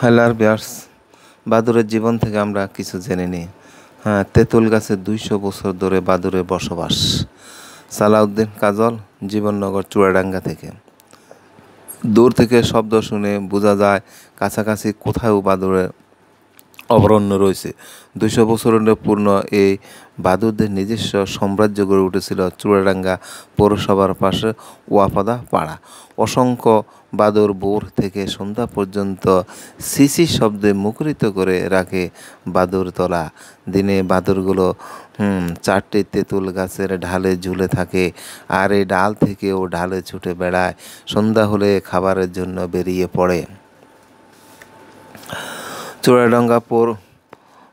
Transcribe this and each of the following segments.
Hello viewers, বাদুড়ের জীবন থেকে আমরা কিছু জেনে নিই। তেঁতুল গাছে 200 বছর ধরে বাদুড়ের বসবাস। সালাউদ্দিন কাজল, জীবননগর, চুয়াডাঙ্গা থেকে। দূর থেকে শব্দ শুনে বোঝা যায় কাছাকাছি কোথাও বাদুড়ের অভয়ারণ্য রয়েছে। 200 বছরের পূর্ণ এই বাদুড়দের নিজস্ব সাম্রাজ্য গড়ে উঠেছিল চুয়াডাঙ্গা পৌরসভার পাশে ওয়াপাদা পাড়া। অসংখ্য বাদুড় ভোর থেকে সন্ধ্যা পর্যন্ত সিসি শব্দে মুখরিত করে রাখে বাদুড়তলা। দিনে বাদুড়গুলো 4টি তেঁতুল গাছের ঢালে ঝুলে থাকে, আর এই ডাল থেকেও ঢালে ছুটে বেড়ায়। সন্ধ্যা হলে খাবারের জন্য বেরিয়ে পড়ে। চুয়াডাঙ্গা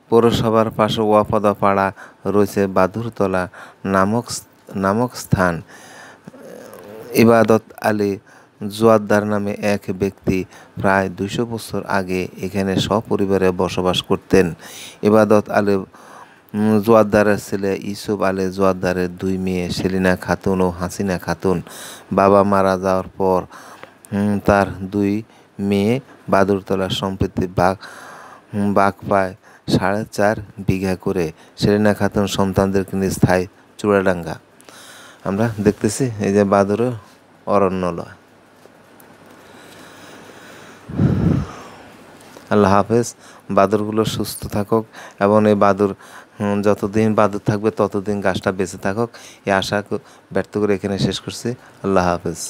পৌরসভার পাশে ওয়াপাদা পাড়া রয়েছে বাদুড়তলা নামক স্থান। ইবাদত আলী জোয়ারদার নামে এক ব্যক্তি প্রায় 200 বছর আগে এখানে সপরিবারে বসবাস করতেন। ইবাদত আলী জোয়ারদারের ছেলে ইউসুফ আলী জোয়ারদারের 2 মেয়ে সেলিনা খাতুন ও হাসিনা খাতুন। বাবা মারা যাওয়ার পর তার 2 মেয়ে বাদুড়তলার সম্পত্তি ভাগ পায় 4.5 বিঘা করে। সেলিনা খাতুন সন্তানদেরকে নিয়ে স্থায়ী চুয়াডাঙ্গা। আমরা দেখতেছি এই যে বাদুড়ের অরণ্যলয়। আল্লাহ হাফেজ। বাদুড়গুলো সুস্থ থাকুক এবং এই বাদুড় যতদিন বাদুড় থাকবে ততদিন গাছটা বেঁচে থাকুক, এই আশা ব্যর্থ করে এখানে শেষ করছি। আল্লাহ হাফেজ।